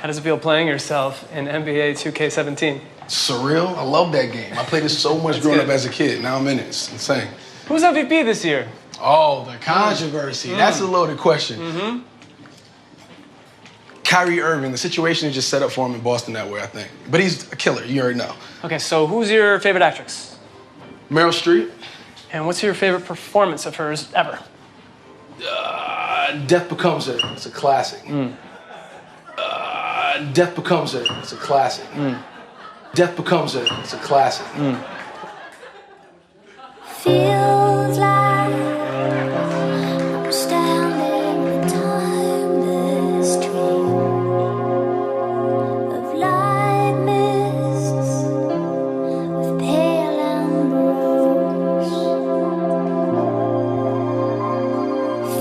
How does it feel playing yourself in NBA 2K17? Surreal. I love that game. I played it so much growing up as a kid. Now I'm in it. It's insane. Who's MVP this year? Oh, the controversy. That's a loaded question. Kyrie Irving. The situation is just set up for him in Boston that way, I think. But he's a killer. You already know. Okay, so who's your favorite actress? Meryl Streep. And what's your favorite performance of hers ever? Death Becomes Her. It's a classic. Death Becomes Her. It's a classic. Death Becomes Her. It's a classic. Feels like I'm standing in a timeless dream of light mists with pale ambrose.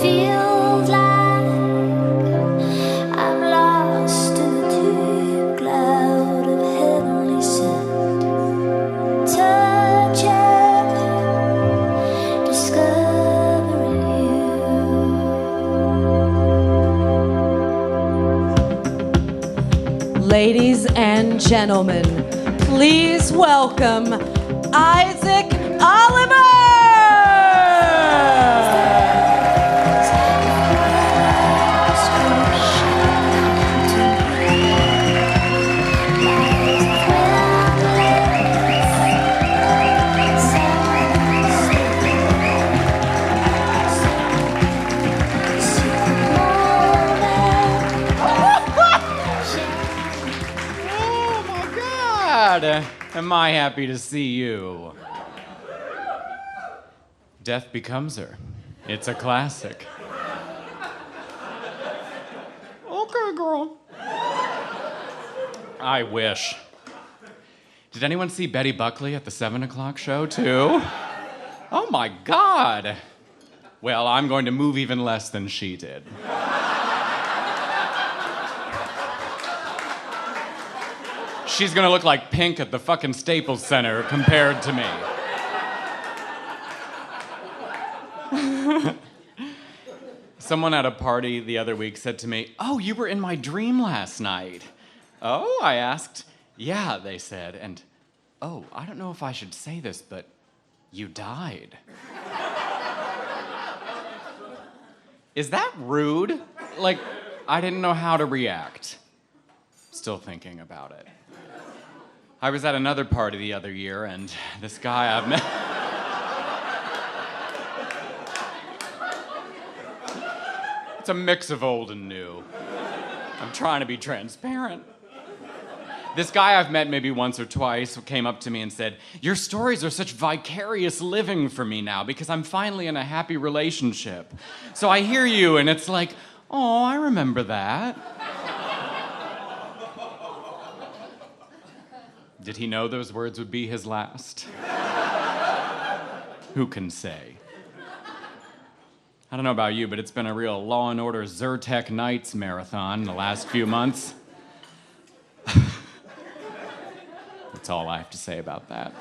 Feels like I'm lost in a deep cloud of heavenly scent. Touch it. Ladies and gentlemen, please welcome Isaac Oliver! Am I happy to see you? Death Becomes Her. It's a classic. Okay, girl. I wish. Did anyone see Betty Buckley at the 7 o'clock show, too? Oh, my God. Well, I'm going to move even less than she did. She's gonna look like Pink at the fucking Staples Center compared to me. Someone at a party the other week said to me, "Oh, you were in my dream last night." "Oh?" I asked. "Yeah," they said, and, "Oh, I don't know if I should say this, but you died." Is that rude? Like, I didn't know how to react. Still thinking about it. I was at another party the other year, and this guy I've met... It's a mix of old and new. I'm trying to be transparent. This guy I've met maybe once or twice came up to me and said, "Your stories are such vicarious living for me now because I'm finally in a happy relationship. So I hear you, and it's like, oh, I remember that." Did he know those words would be his last? Who can say? I don't know about you, but it's been a real Law & Order Zyrtec Nights marathon the last few months. That's all I have to say about that.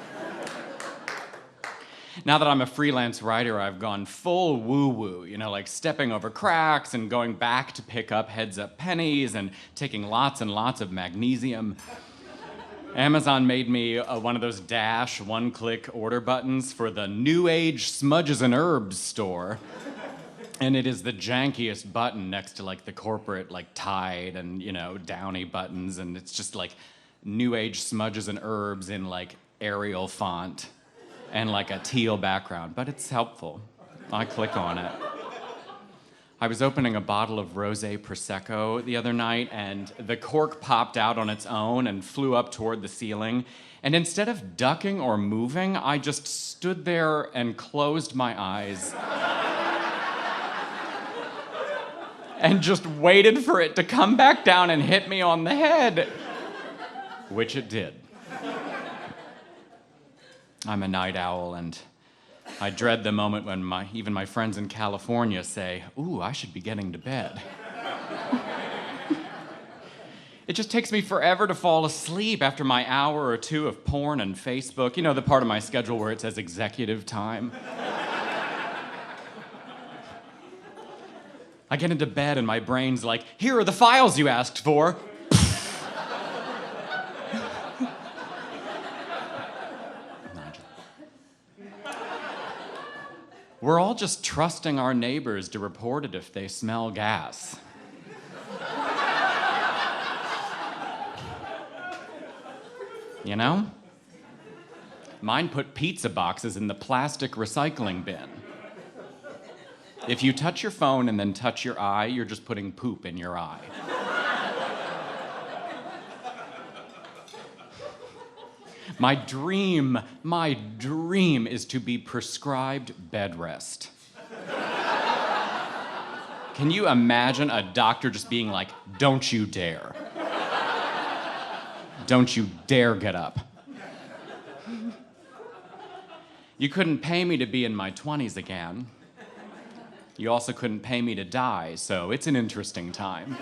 Now that I'm a freelance writer, I've gone full woo-woo, like stepping over cracks and going back to pick up heads-up pennies and taking lots and lots of magnesium. Amazon made me one of those Dash one-click order buttons for the New Age Smudges and Herbs store. And it is the jankiest button next to the corporate Tide and, Downy buttons. And it's just New Age Smudges and Herbs in Arial font and a teal background. But it's helpful. I click on it. I was opening a bottle of Rosé Prosecco the other night, and the cork popped out on its own and flew up toward the ceiling. And instead of ducking or moving, I just stood there and closed my eyes. And just waited for it to come back down and hit me on the head. Which it did. I'm a night owl, and I dread the moment when even my friends in California say, "Ooh, I should be getting to bed." It just takes me forever to fall asleep after my hour or two of porn and Facebook. The part of my schedule where it says executive time. I get into bed and my brain's like, "Here are the files you asked for." We're all just trusting our neighbors to report it if they smell gas. You know? Mine put pizza boxes in the plastic recycling bin. If you touch your phone and then touch your eye, you're just putting poop in your eye. My dream is to be prescribed bed rest. Can you imagine a doctor just being like, don't you dare. Don't you dare get up. You couldn't pay me to be in my 20s again. You also couldn't pay me to die, so it's an interesting time.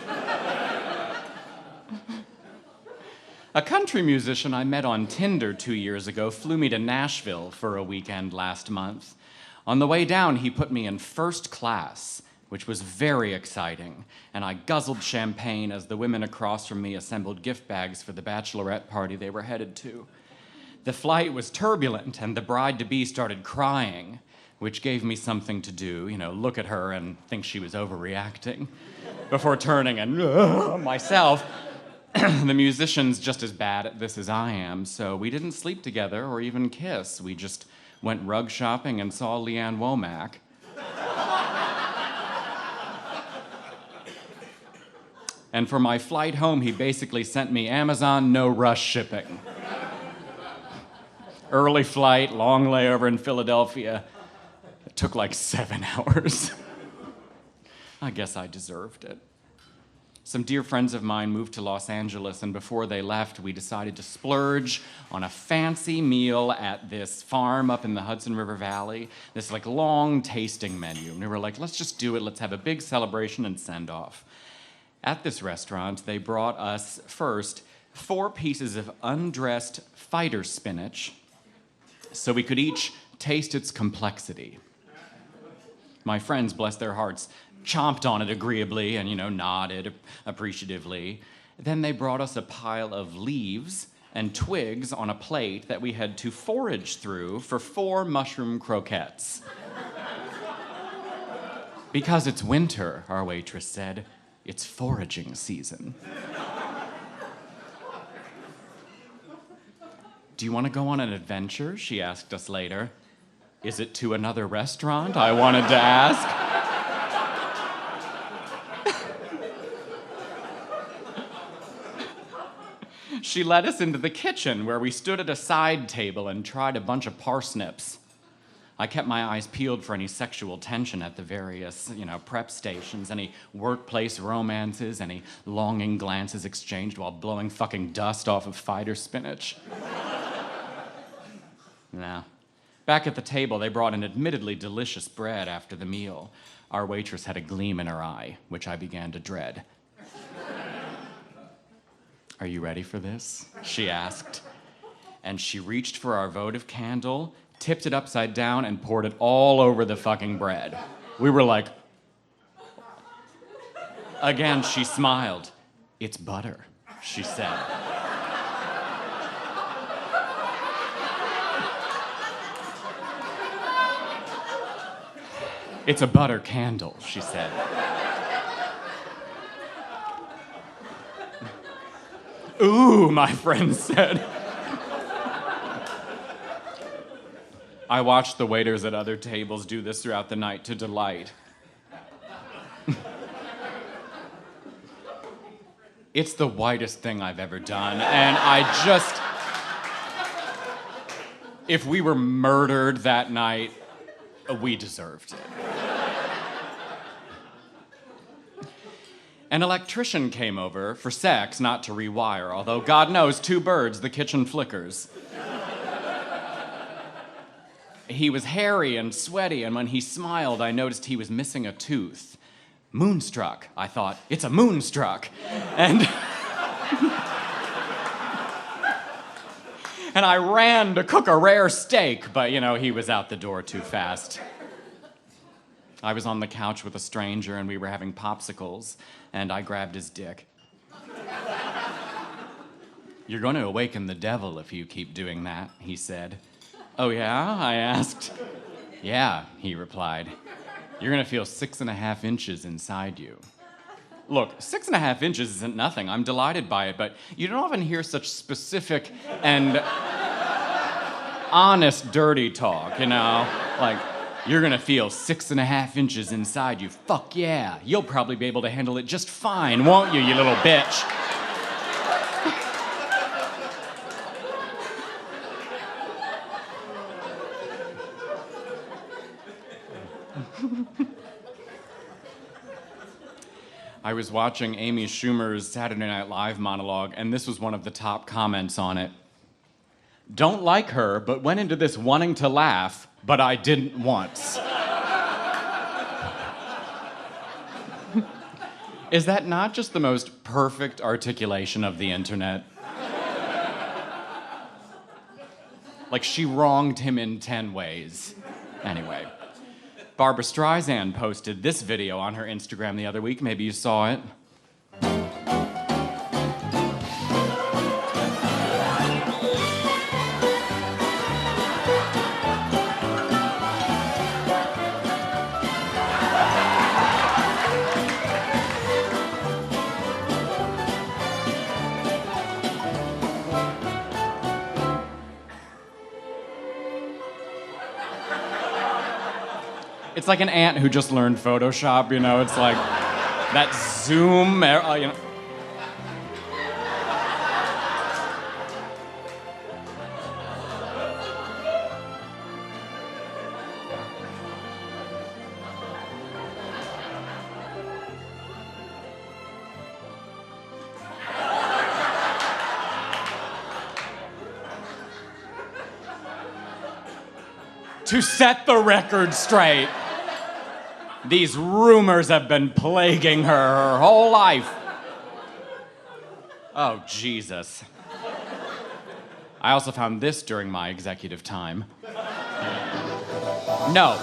A country musician I met on Tinder 2 years ago flew me to Nashville for a weekend last month. On the way down, he put me in first class, which was very exciting, and I guzzled champagne as the women across from me assembled gift bags for the bachelorette party they were headed to. The flight was turbulent, and the bride-to-be started crying, which gave me something to do, look at her and think she was overreacting, before turning and myself. The musician's just as bad at this as I am, so we didn't sleep together or even kiss. We just went rug shopping and saw Leanne Womack. And for my flight home, he basically sent me Amazon no rush shipping. Early flight, long layover in Philadelphia. It took like 7 hours. I guess I deserved it. Some dear friends of mine moved to Los Angeles, and before they left, we decided to splurge on a fancy meal at this farm up in the Hudson River Valley, this long tasting menu. And we were like, let's just do it, let's have a big celebration and send off. At this restaurant, they brought us first 4 pieces of undressed fighter spinach so we could each taste its complexity. My friends, bless their hearts, chomped on it agreeably and, nodded appreciatively. Then they brought us a pile of leaves and twigs on a plate that we had to forage through for 4 mushroom croquettes. Because it's winter, our waitress said, it's foraging season. Do you want to go on an adventure? She asked us later. Is it to another restaurant? I wanted to ask. She led us into the kitchen where we stood at a side table and tried a bunch of parsnips. I kept my eyes peeled for any sexual tension at the various, prep stations, any workplace romances, any longing glances exchanged while blowing fucking dust off of fighter spinach. Nah. Back at the table, they brought an admittedly delicious bread after the meal. Our waitress had a gleam in her eye, which I began to dread. Are you ready for this? She asked. And she reached for our votive candle, tipped it upside down, and poured it all over the fucking bread. We were like... Again, she smiled. It's butter, she said. It's a butter candle, she said. Ooh, my friend said. I watched the waiters at other tables do this throughout the night to delight. It's the whitest thing I've ever done, and if we were murdered that night, we deserved it. An electrician came over for sex, not to rewire, although God knows 2 birds, the kitchen flickers. He was hairy and sweaty, and when he smiled, I noticed he was missing a tooth. Moonstruck, I thought, it's a moonstruck. And I ran to cook a rare steak, but, he was out the door too fast. I was on the couch with a stranger, and we were having popsicles, and I grabbed his dick. You're going to awaken the devil if you keep doing that, he said. Oh, yeah? I asked. Yeah, he replied. You're gonna feel 6.5 inches inside you. Look, 6.5 inches isn't nothing. I'm delighted by it, but you don't often hear such specific and honest dirty talk, you know? Like, you're gonna feel 6.5 inches inside you. Fuck yeah. You'll probably be able to handle it just fine, won't you, you little bitch? I was watching Amy Schumer's Saturday Night Live monologue, and this was one of the top comments on it. Don't like her, but went into this wanting to laugh, but I didn't once. Is that not just the most perfect articulation of the internet? Like, she wronged him in 10 ways. Anyway. Barbra Streisand posted this video on her Instagram the other week. Maybe you saw it. It's like an aunt who just learned Photoshop, you know? It's like that zoom, you know. To set the record straight. These rumors have been plaguing her whole life. Oh, Jesus. I also found this during my executive time. No,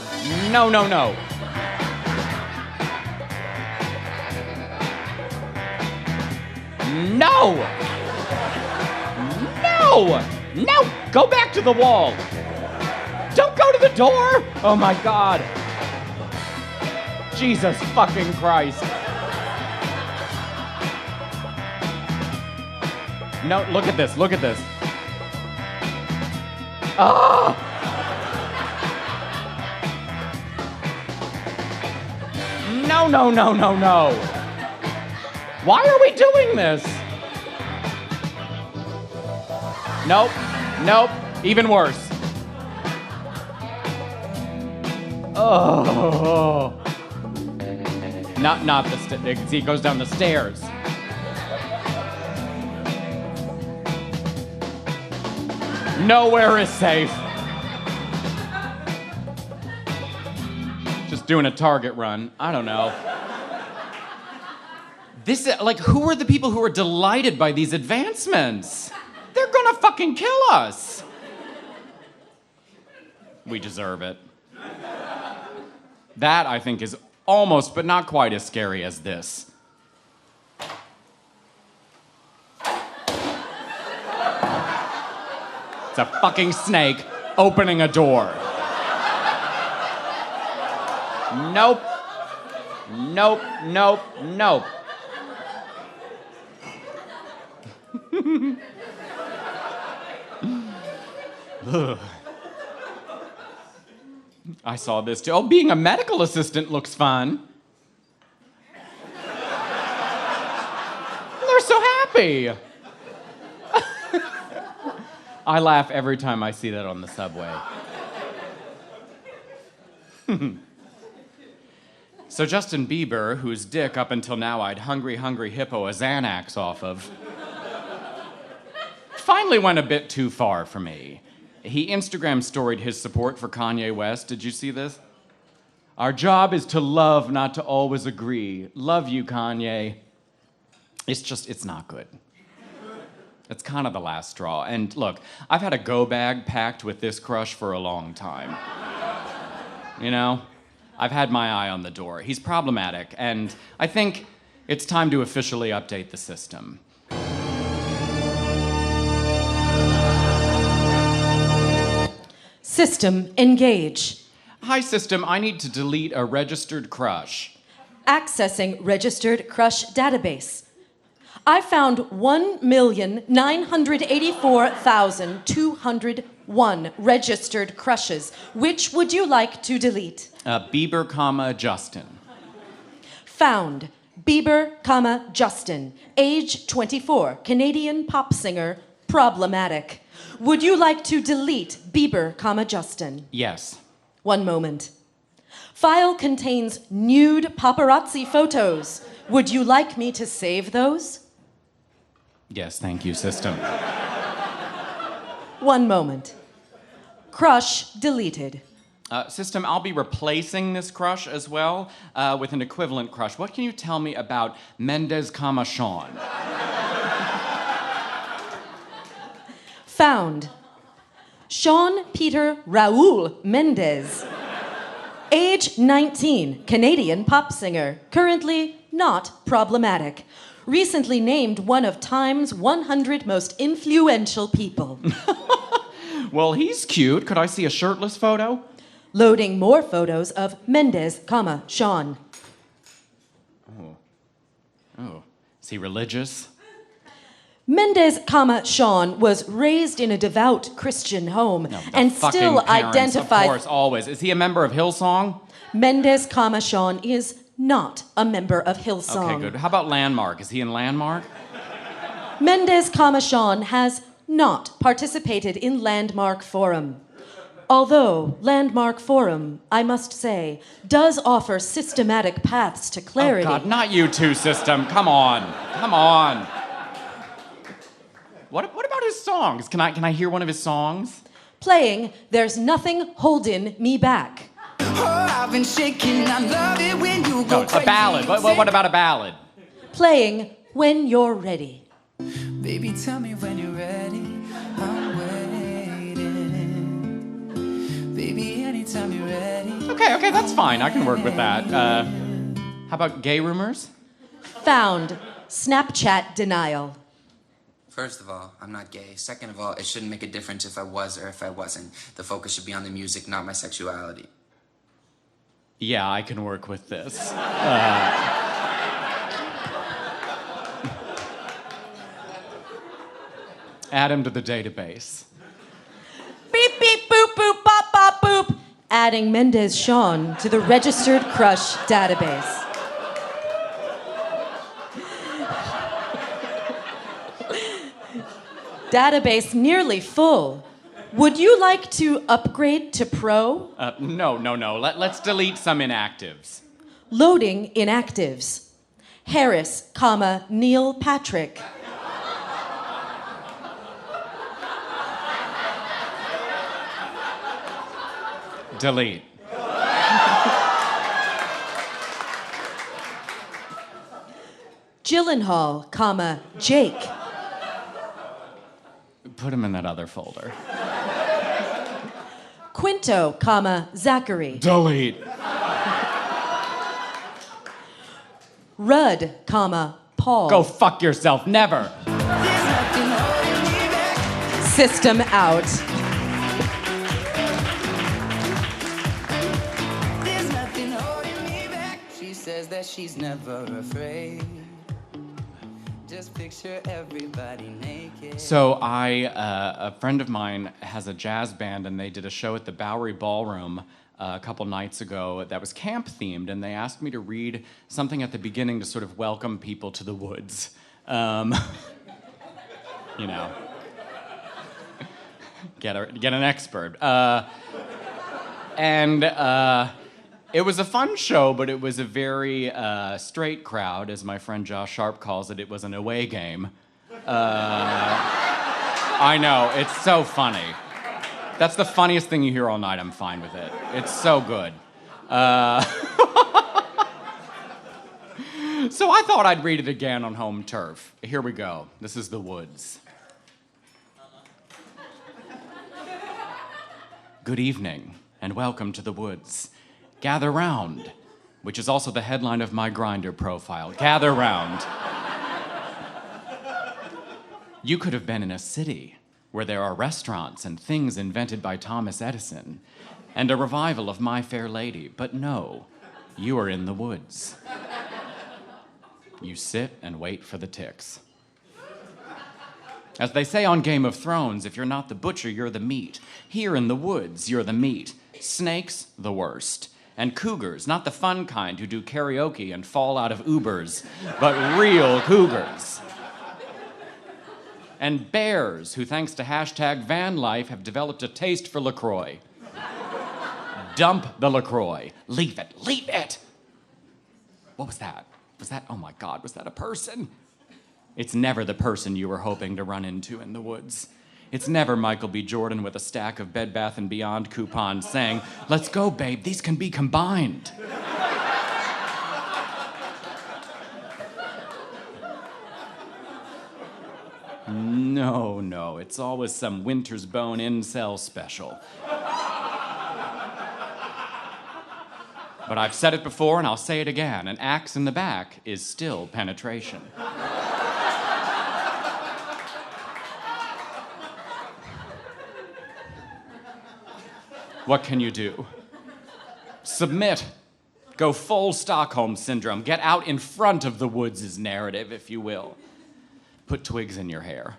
no, no, no. No! No! No! Go back to the wall! Don't go to the door! Oh my God. Jesus fucking Christ. No, look at this, look at this. Ah! No, no, no, no, no. Why are we doing this? Nope, nope, even worse. Oh. Not the stairs. See, it goes down the stairs. Nowhere is safe. Just doing a Target run. I don't know. This, like, who are the people who are delighted by these advancements? They're gonna fucking kill us. We deserve it. That, I think, is almost, but not quite as scary as this. It's a fucking snake opening a door. Nope. Nope, nope, nope. Ugh. I saw this too. Oh, being a medical assistant looks fun. They're so happy. I laugh every time I see that on the subway. So Justin Bieber, whose dick up until now I'd hungry hippo a Xanax off of, finally went a bit too far for me. He Instagram storied his support for Kanye West. Did you see this? Our job is to love, not to always agree. Love you, Kanye. It's not good. It's kind of the last straw. And look, I've had a go bag packed with this crush for a long time. You know? I've had my eye on the door. He's problematic, and I think it's time to officially update the system. System, engage. Hi, system. I need to delete a registered crush. Accessing registered crush database. I found 1,984,201 registered crushes. Which would you like to delete? Bieber, Justin. Found Bieber, Justin, age 24, Canadian pop singer, problematic. Would you like to delete Bieber, Justin? Yes. One moment. File contains nude paparazzi photos. Would you like me to save those? Yes, thank you, system. One moment. Crush deleted. System, I'll be replacing this crush as well with an equivalent crush. What can you tell me about Mendez, Sean? Found. Sean Peter Raoul Mendez. Age 19, Canadian pop singer. Currently not problematic. Recently named one of Time's 100 most influential people. Well, he's cute. Could I see a shirtless photo? Loading more photos of Mendez, Sean. Oh, is he religious? Mendez, Sean was raised in a devout Christian home No, and the fucking still parents, identifies. Of course, always. Is he a member of Hillsong? Mendez, Sean is not a member of Hillsong. Okay, good. How about Landmark? Is he in Landmark? Mendez, Sean has not participated in Landmark Forum. Although Landmark Forum, I must say, does offer systematic paths to clarity. Oh, God, not you two, system. Come on. Come on. What about his songs? Can I hear one of his songs? Playing There's Nothing Holding Me Back. Oh, I've been shaking. I love it when you go No, it's a ballad. What about a ballad? Playing When You're Ready. Baby, tell me when you're ready. I'm waiting. Baby, anytime you're ready. Okay, that's fine. I can work with that. How about gay rumors? Found Snapchat denial. First of all, I'm not gay. Second of all, it shouldn't make a difference if I was or if I wasn't. The focus should be on the music, not my sexuality. Yeah, I can work with this. Add him to the database. Beep, beep, boop, boop, bop, bop, boop. Adding Mendez Sean to the registered crush database. Database nearly full. Would you like to upgrade to pro? No. Let's delete some inactives. Loading inactives. Harris, Neil Patrick. Delete. Gyllenhaal, Jake. Put him in that other folder. Quinto, Zachary. Delete. Rudd, Paul. Go fuck yourself. Never. System out. There's nothing holding me back. She says that she's never afraid. Just picture everybody naked. So a friend of mine has a jazz band, and they did a show at the Bowery Ballroom a couple nights ago that was camp themed, and they asked me to read something at the beginning to sort of welcome people to the woods. You know, get an expert. It was a fun show, but it was a very straight crowd, as my friend Josh Sharp calls it. It was an away game. I know, it's so funny. That's the funniest thing you hear all night. I'm fine with it. It's so good. So I thought I'd read it again on home turf. Here we go. This is The Woods. Good evening, and welcome to The Woods. Gather round, which is also the headline of my Grindr profile. Gather round. You could have been in a city where there are restaurants and things invented by Thomas Edison. and a revival of My Fair Lady. But no, you are in the woods. You sit and wait for the ticks. As they say on Game of Thrones, if you're not the butcher, you're the meat. Here in the woods, you're the meat. Snakes, the worst. And cougars, not the fun kind who do karaoke and fall out of Ubers, but real cougars. And bears, who thanks to hashtag van life have developed a taste for LaCroix. Dump the LaCroix. Leave it, leave it! What was that? Oh my God, was that a person? It's never the person you were hoping to run into in the woods. It's never Michael B. Jordan with a stack of Bed Bath & Beyond coupons saying, "Let's go, babe, these can be combined." No, it's always some Winter's Bone incel special. But I've said it before and I'll say it again, an axe in the back is still penetration. What can you do? Submit. Go full Stockholm Syndrome. Get out in front of the woods' narrative, if you will. Put twigs in your hair.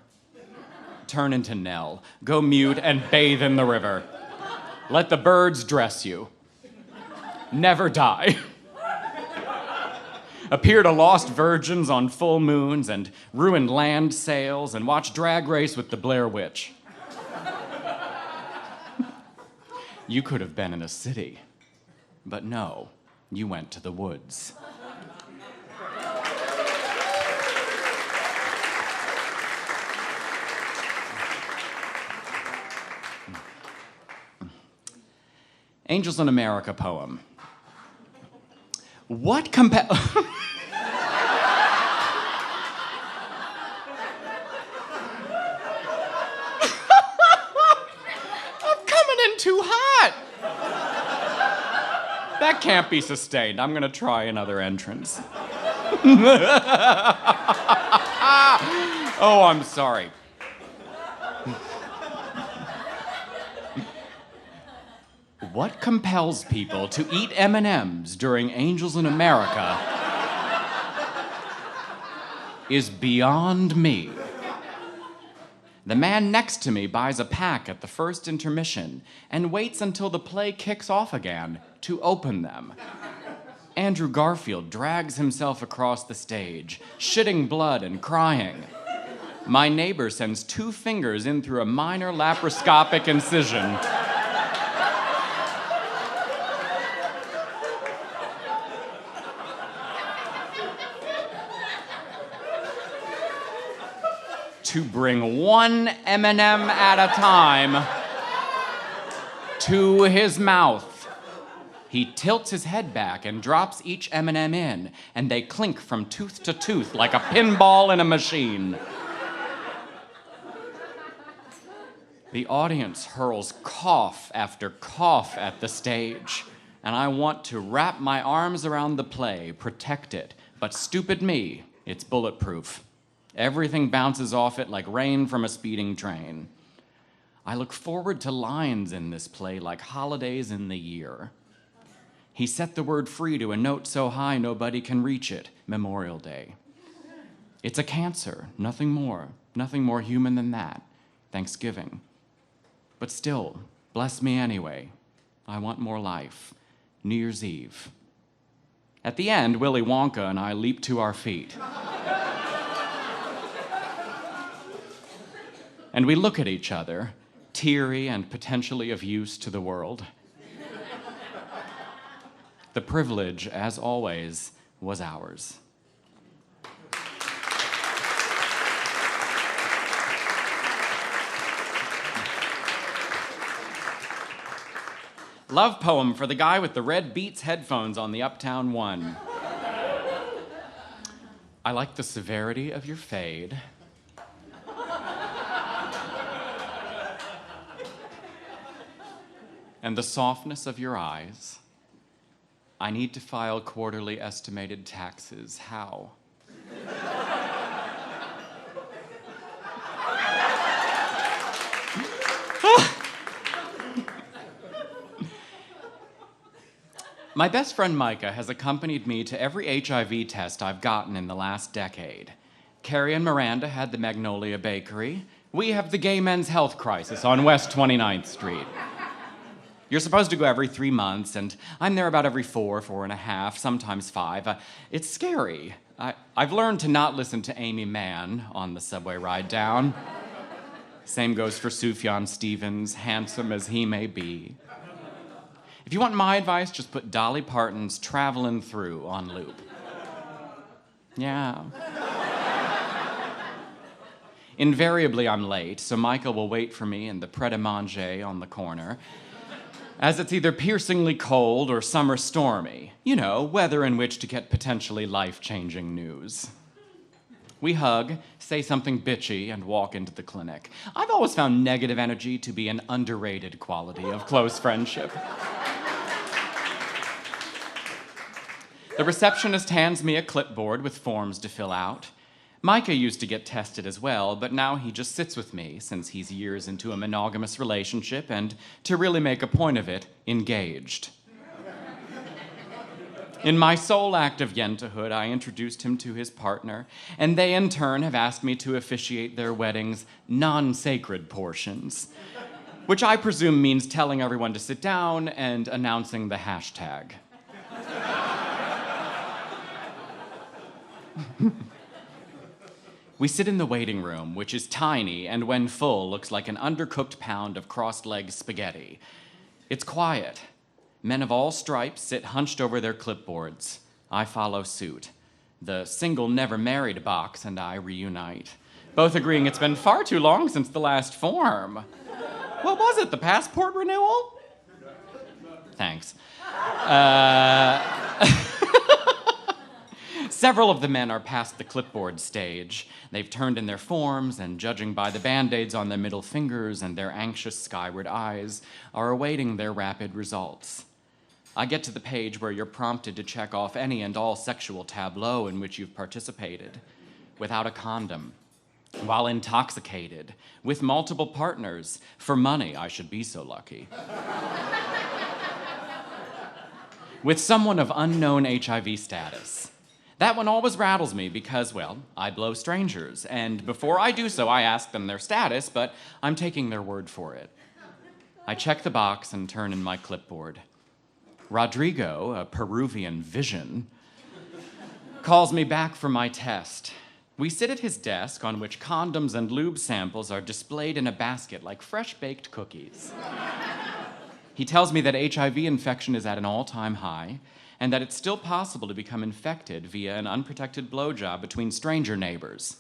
Turn into Nell. Go mute and bathe in the river. Let the birds dress you. Never die. Appear to lost virgins on full moons and ruin land sales and watch Drag Race with the Blair Witch. You could have been in a city, but no, you went to the woods. Angels in America poem. What coming in too hot. That can't be sustained. I'm gonna try another entrance. Oh, I'm sorry. What compels people to eat M&Ms during Angels in America is beyond me. The man next to me buys a pack at the first intermission and waits until the play kicks off again to open them. Andrew Garfield drags himself across the stage, shitting blood and crying. My neighbor sends 2 fingers in through a minor laparoscopic incision. To bring 1 M&M at a time to his mouth. He tilts his head back and drops each M&M in, and they clink from tooth to tooth like a pinball in a machine. The audience hurls cough after cough at the stage, and I want to wrap my arms around the play, protect it, but stupid me, it's bulletproof. Everything bounces off it like rain from a speeding train. I look forward to lines in this play like holidays in the year. He set the word free to a note so high nobody can reach it, Memorial Day. It's a cancer, nothing more human than that, Thanksgiving. But still, bless me anyway. I want more life. New Year's Eve. At the end, Willy Wonka and I leap to our feet. And we look at each other, teary and potentially of use to the world. The privilege, as always, was ours. Love poem for the guy with the red Beats headphones on the Uptown One. I like the severity of your fade. And the softness of your eyes. I need to file quarterly estimated taxes. How? My best friend Micah has accompanied me to every HIV test I've gotten in the last decade. Carrie and Miranda had the Magnolia Bakery. We have the gay men's health crisis on West 29th Street. You're supposed to go every 3 months, and I'm there about every 4.5, sometimes 5. It's scary. I've learned to not listen to Amy Mann on the subway ride down. Same goes for Sufjan Stevens, handsome as he may be. If you want my advice, just put Dolly Parton's Travelin' Through on loop. Yeah. Invariably, I'm late, so Micah will wait for me in the pret-a-manger on the corner, as it's either piercingly cold or summer stormy. You know, weather in which to get potentially life-changing news. We hug, say something bitchy, and walk into the clinic. I've always found negative energy to be an underrated quality of close friendship. The receptionist hands me a clipboard with forms to fill out. Micah used to get tested as well, but now he just sits with me since he's years into a monogamous relationship and, to really make a point of it, engaged. In my sole act of yentehood, I introduced him to his partner, and they in turn have asked me to officiate their wedding's non-sacred portions, which I presume means telling everyone to sit down and announcing the hashtag. We sit in the waiting room, which is tiny and when full looks like an undercooked pound of crossed-leg spaghetti. It's quiet. Men of all stripes sit hunched over their clipboards. I follow suit. The single never married box and I reunite, both agreeing it's been far too long since the last form. What was it, the passport renewal? Thanks. Several of the men are past the clipboard stage. They've turned in their forms and, judging by the band-aids on their middle fingers and their anxious skyward eyes, are awaiting their rapid results. I get to the page where you're prompted to check off any and all sexual tableau in which you've participated, without a condom, while intoxicated, with multiple partners, for money, I should be so lucky. With someone of unknown HIV status. That one always rattles me because, well, I blow strangers, and before I do so, I ask them their status, but I'm taking their word for it. I check the box and turn in my clipboard. Rodrigo, a Peruvian vision, calls me back for my test. We sit at his desk, on which condoms and lube samples are displayed in a basket like fresh-baked cookies. He tells me that HIV infection is at an all-time high, and that it's still possible to become infected via an unprotected blowjob between stranger neighbors.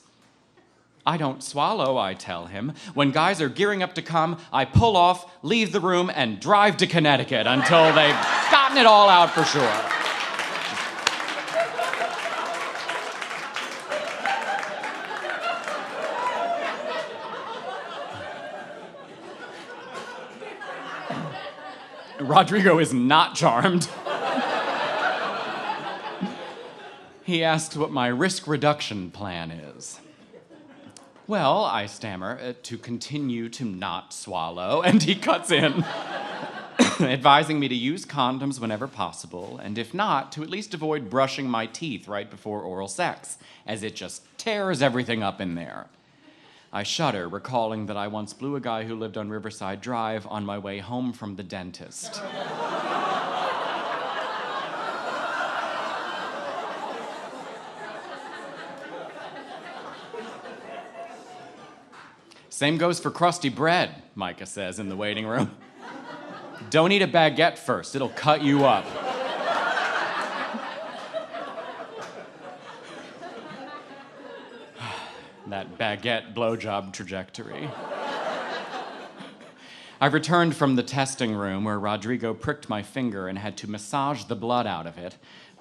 I don't swallow, I tell him. When guys are gearing up to come, I pull off, leave the room, and drive to Connecticut until they've gotten it all out for sure. Rodrigo is not charmed. He asks what my risk reduction plan is. Well, I stammer, to continue to not swallow, and he cuts in, advising me to use condoms whenever possible, and if not, to at least avoid brushing my teeth right before oral sex, as it just tears everything up in there. I shudder, recalling that I once blew a guy who lived on Riverside Drive on my way home from the dentist. Same goes for crusty bread, Micah says in the waiting room. Don't eat a baguette first, it'll cut you up. That baguette blowjob trajectory. I returned from the testing room where Rodrigo pricked my finger and had to massage the blood out of it.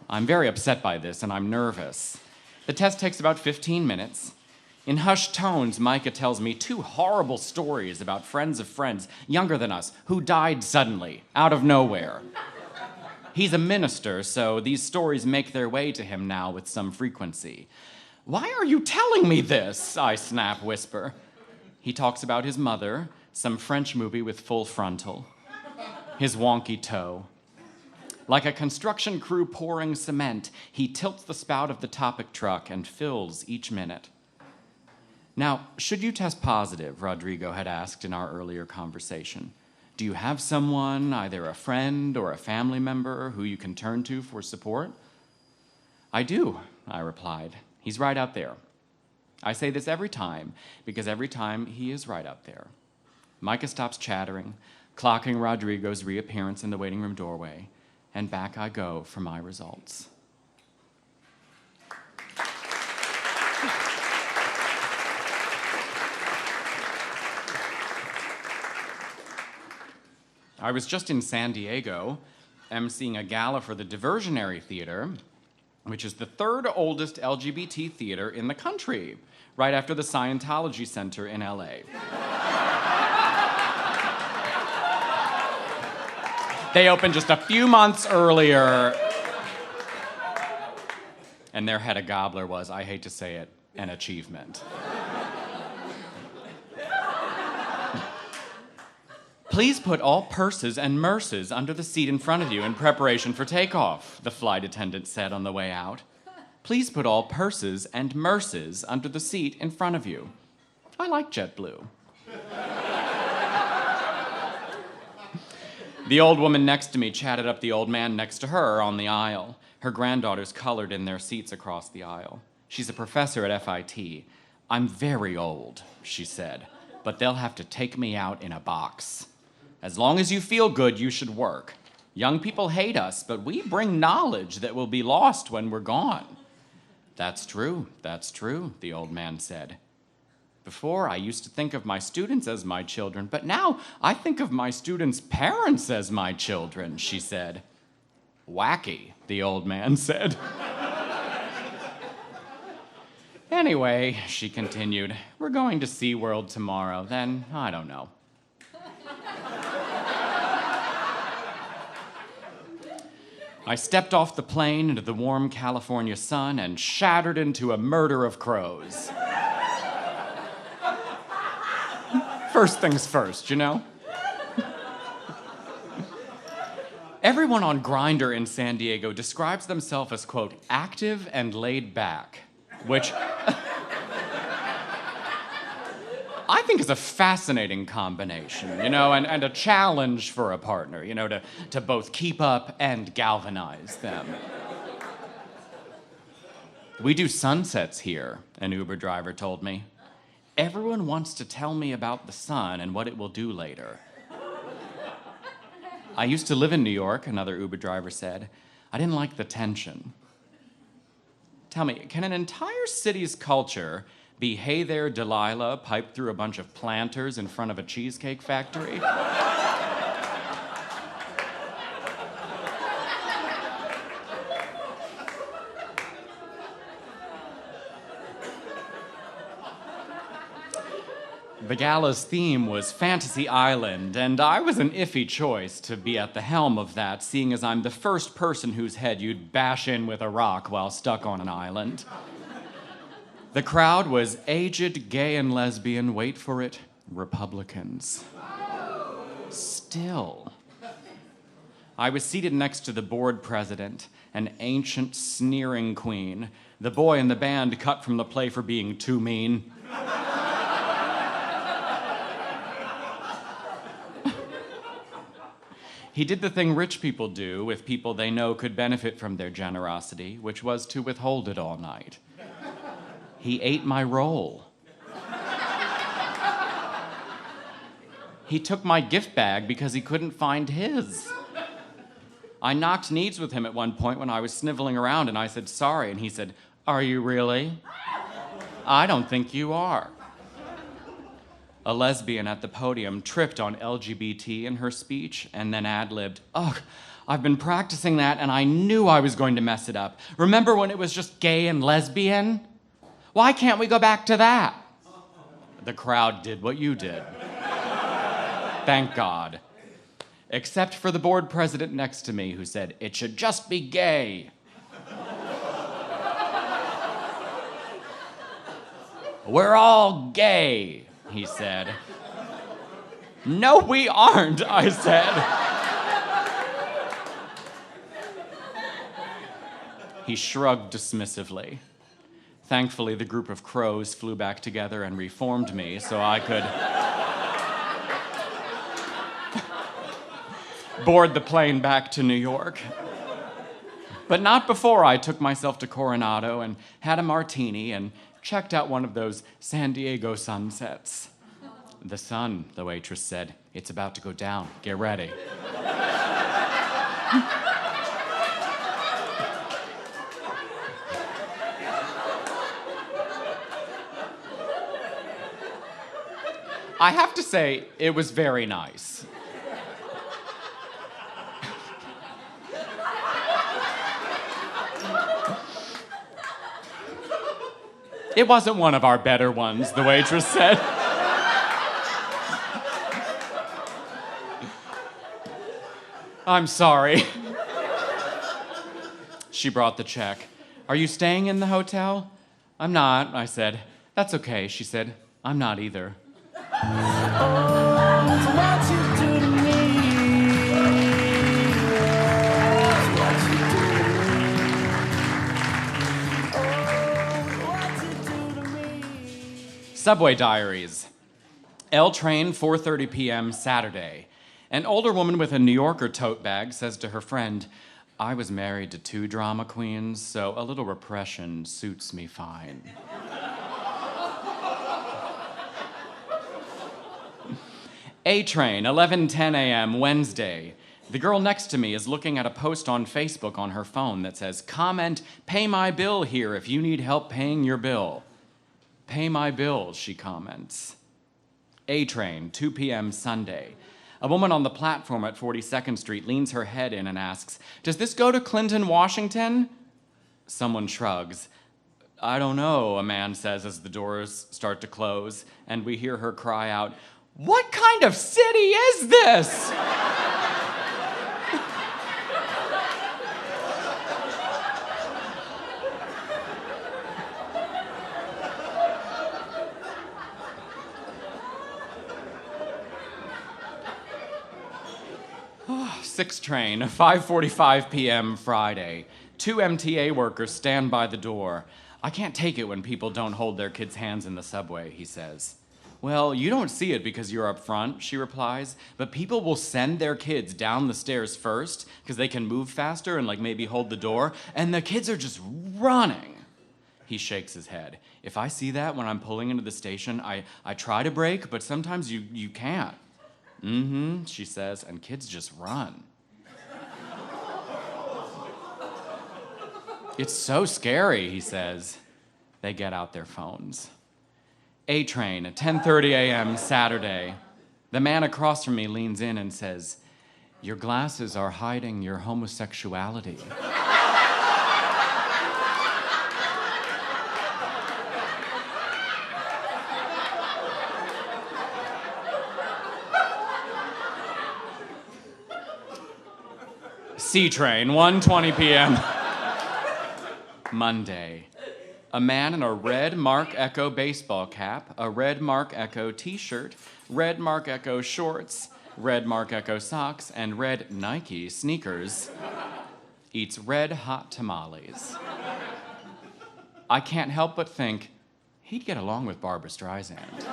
I'm very upset by this and I'm nervous. The test takes about 15 minutes. In hushed tones, Micah tells me 2 horrible stories about friends of friends, younger than us, who died suddenly, out of nowhere. He's a minister, so these stories make their way to him now with some frequency. Why are you telling me this? I snap whisper. He talks about his mother, some French movie with full frontal, his wonky toe. Like a construction crew pouring cement, he tilts the spout of the topic truck and fills each minute. Now, should you test positive, Rodrigo had asked in our earlier conversation, do you have someone, either a friend or a family member, who you can turn to for support? I do, I replied. He's right out there. I say this every time, because every time he is right out there. Micah stops chattering, clocking Rodrigo's reappearance in the waiting room doorway, and back I go for my results. I was just in San Diego, emceeing a gala for the Diversionary Theater, which is the third oldest LGBT theater in the country, right after the Scientology Center in LA. They opened just a few months earlier, and their head of gobbler was, I hate to say it, an achievement. Please put all purses and merces under the seat in front of you in preparation for takeoff, the flight attendant said on the way out. Please put all purses and merces under the seat in front of you. I like JetBlue. The old woman next to me chatted up the old man next to her on the aisle. Her granddaughters colored in their seats across the aisle. She's a professor at FIT. I'm very old, she said, but they'll have to take me out in a box. As long as you feel good, you should work. Young people hate us, but we bring knowledge that will be lost when we're gone. That's true, the old man said. Before, I used to think of my students as my children, but now I think of my students' parents as my children, she said. Wacky, the old man said. Anyway, she continued, we're going to SeaWorld tomorrow, then I don't know. I stepped off the plane into the warm California sun and shattered into a murder of crows. First things first, you know? Everyone on Grindr in San Diego describes themselves as, quote, active and laid back, which I think is a fascinating combination, you know, and a challenge for a partner, you know, to both keep up and galvanize them. We do sunsets here, an Uber driver told me. Everyone wants to tell me about the sun and what it will do later. I used to live in New York, another Uber driver said. I didn't like the tension. Tell me, can an entire city's culture be Hey There, Delilah, piped through a bunch of planters in front of a cheesecake factory? The gala's theme was Fantasy Island, and I was an iffy choice to be at the helm of that, seeing as I'm the first person whose head you'd bash in with a rock while stuck on an island. The crowd was aged, gay, and lesbian, wait for it, Republicans. Still. I was seated next to the board president, an ancient, sneering queen, the boy in the band cut from the play for being too mean. He did the thing rich people do with people they know could benefit from their generosity, which was to withhold it all night. He ate my roll. He took my gift bag because he couldn't find his. I knocked knees with him at one point when I was sniveling around, and I said, sorry, and he said, are you really? I don't think you are. A lesbian at the podium tripped on LGBT in her speech and then ad-libbed, ugh, I've been practicing that and I knew I was going to mess it up. Remember when it was just gay and lesbian? Why can't we go back to that? The crowd did what you did. Thank God. Except for the board president next to me who said, it should just be gay. We're all gay, he said. No, we aren't, I said. He shrugged dismissively. Thankfully, the group of crows flew back together and reformed me so I could board the plane back to New York. But not before I took myself to Coronado and had a martini and checked out one of those San Diego sunsets. The sun, the waitress said, it's about to go down. Get ready. I have to say, it was very nice. It wasn't one of our better ones, the waitress said. I'm sorry. She brought the check. Are you staying in the hotel? I'm not, I said. That's okay, she said. I'm not either. Subway Diaries. L train, 4:30 p.m. Saturday. An older woman with a New Yorker tote bag says to her friend, I was married to 2 drama queens, so a little repression suits me fine. A train, 11:10 a.m. Wednesday. The girl next to me is looking at a post on Facebook on her phone that says, comment, pay my bill here if you need help paying your bill. Pay my bill, she comments. A train, 2 p.m. Sunday. A woman on the platform at 42nd Street leans her head in and asks, does this go to Clinton, Washington? Someone shrugs. I don't know, a man says as the doors start to close, and we hear her cry out, what kind of city is this? Six train, 5:45 p.m. Friday. 2 MTA workers stand by the door. I can't take it when people don't hold their kids' hands in the subway, he says. Well, you don't see it because you're up front, she replies, but people will send their kids down the stairs first because they can move faster and maybe hold the door, and the kids are just running. He shakes his head. If I see that when I'm pulling into the station, I try to brake, but sometimes you can't. Mm-hmm, she says, and kids just run. It's so scary, he says. They get out their phones. A train at 10:30 a.m. Saturday. The man across from me leans in and says, your glasses are hiding your homosexuality. C train, 1:20 p.m. Monday. A man in a red Mark Echo baseball cap, a red Mark Echo t-shirt, red Mark Echo shorts, red Mark Echo socks, and red Nike sneakers eats red hot tamales. I can't help but think he'd get along with Barbra Streisand.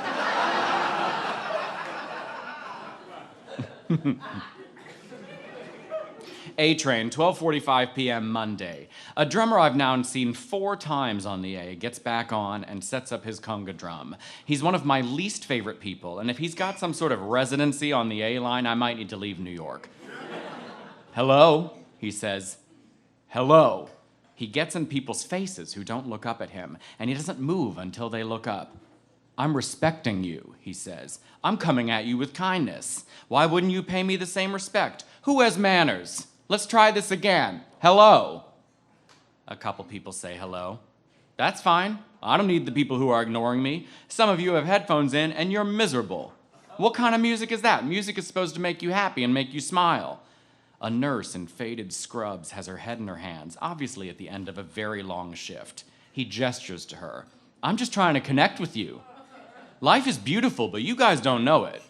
A train, 12:45 p.m. Monday. A drummer I've now seen 4 times on the A gets back on and sets up his conga drum. He's one of my least favorite people, and if he's got some sort of residency on the A line, I might need to leave New York. Hello, he says. Hello. He gets in people's faces who don't look up at him, and he doesn't move until they look up. I'm respecting you, he says. I'm coming at you with kindness. Why wouldn't you pay me the same respect? Who has manners? Let's try this again. Hello. A couple people say hello. That's fine. I don't need the people who are ignoring me. Some of you have headphones in and you're miserable. What kind of music is that? Music is supposed to make you happy and make you smile. A nurse in faded scrubs has her head in her hands, obviously at the end of a very long shift. He gestures to her. I'm just trying to connect with you. Life is beautiful, but you guys don't know it.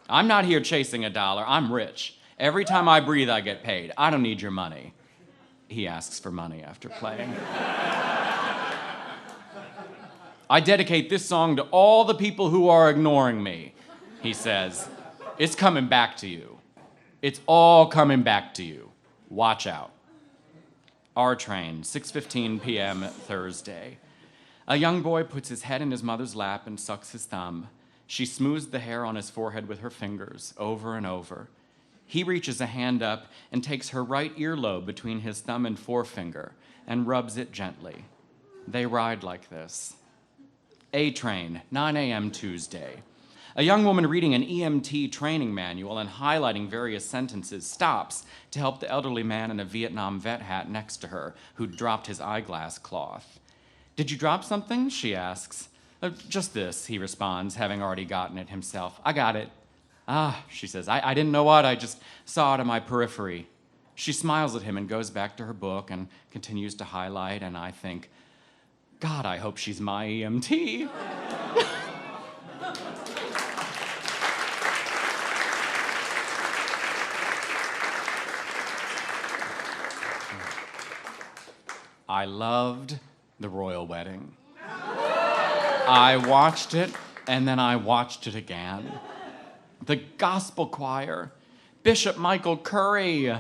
I'm not here chasing a dollar. I'm rich. Every time I breathe, I get paid. I don't need your money. he asks for money after playing. I dedicate this song to all the people who are ignoring me, he says. It's coming back to you. It's all coming back to you. Watch out. R Train, 6:15 p.m. Thursday. A young boy puts his head in his mother's lap and sucks his thumb. She smooths the hair on his forehead with her fingers, over and over. He reaches a hand up and takes her right earlobe between his thumb and forefinger and rubs it gently. They ride like this. A Train, 9 a.m. Tuesday. A young woman reading an EMT training manual and highlighting various sentences stops to help the elderly man in a Vietnam vet hat next to her, who'd dropped his eyeglass cloth. Did you drop something? She asks. Just this, he responds, having already gotten it himself. I got it. Ah, she says, I didn't know what, I just saw it on my periphery. She smiles at him and goes back to her book and continues to highlight, and I think, God, I hope she's my EMT. I loved the royal wedding. I watched it, and then I watched it again. The gospel choir, Bishop Michael Curry,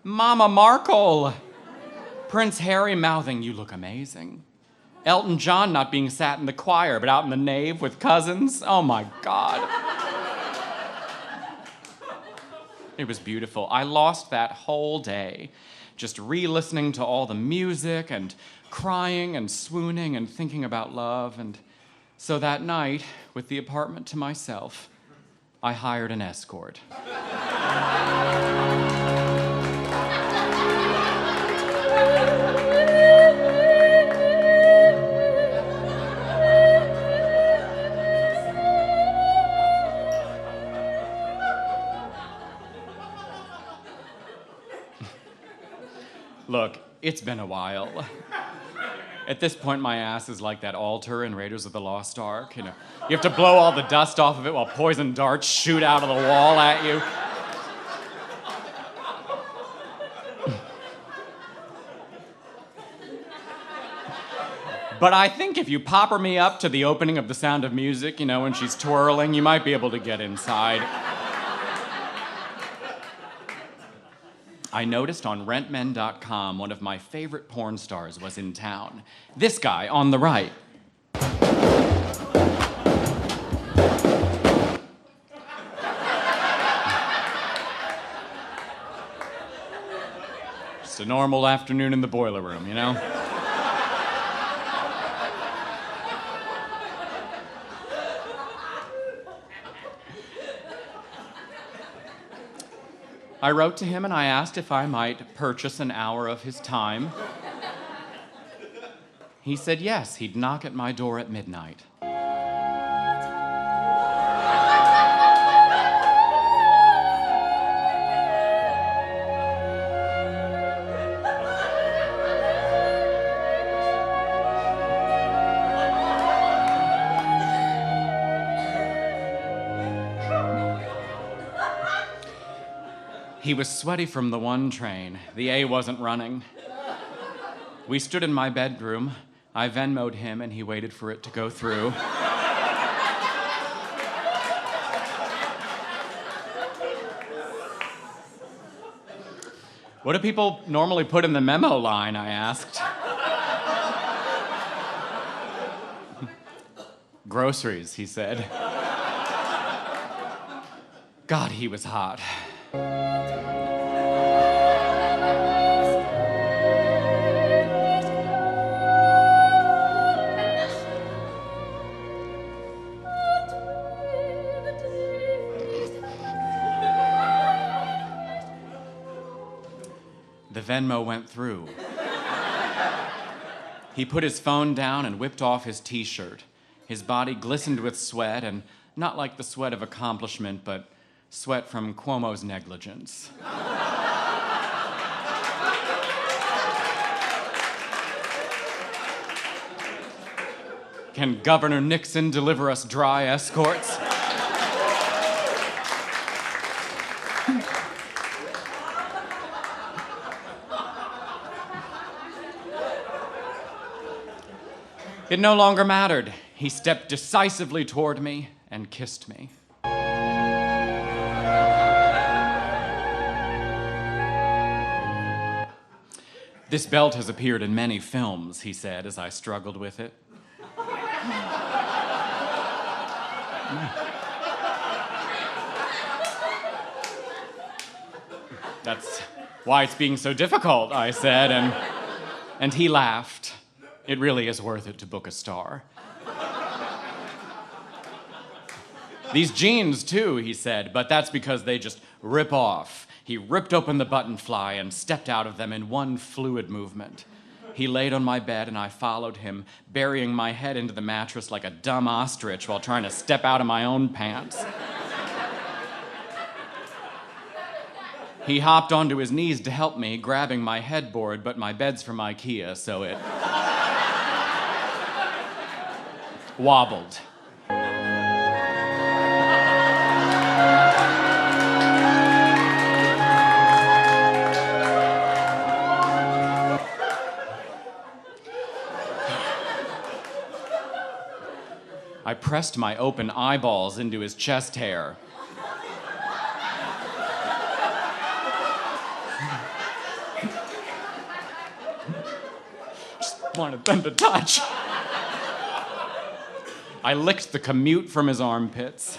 Mama Markle, Prince Harry mouthing, "You look amazing." Elton John not being sat in the choir, but out in the nave with cousins. Oh my God. It was beautiful. I lost that whole day just re-listening to all the music and crying and swooning and thinking about love. And so that night, with the apartment to myself, I hired an escort. Look, it's been a while. At this point, my ass is like that altar in Raiders of the Lost Ark. You know, you have to blow all the dust off of it while poison darts shoot out of the wall at you. But I think if you popper me up to the opening of The Sound of Music, you know, when she's twirling, you might be able to get inside. I noticed on rentmen.com one of my favorite porn stars was in town. This guy on the right. Just a normal afternoon in the boiler room, you know? I wrote to him and I asked if I might purchase an hour of his time. He said yes, he'd knock at my door at midnight. He was sweaty from the one train. The A wasn't running. We stood in my bedroom. I Venmo'd him and he waited for it to go through. What do people normally put in the memo line, I asked. Groceries, he said. God, he was hot. The Venmo went through. He put his phone down and whipped off his t-shirt. His body glistened with sweat, and not like the sweat of accomplishment, but sweat from Cuomo's negligence. Can Governor Nixon deliver us dry escorts? It no longer mattered. He stepped decisively toward me and kissed me. This belt has appeared in many films, he said as I struggled with it. That's why it's being so difficult, I said, and he laughed. It really is worth it to book a star. These jeans, too, he said, but that's because they just rip off. He ripped open the button fly and stepped out of them in one fluid movement. He laid on my bed and I followed him, burying my head into the mattress like a dumb ostrich while trying to step out of my own pants. He hopped onto his knees to help me, grabbing my headboard, but my bed's from IKEA, so it wobbled. I pressed my open eyeballs into his chest hair. Just wanted them to touch. I licked the commute from his armpits.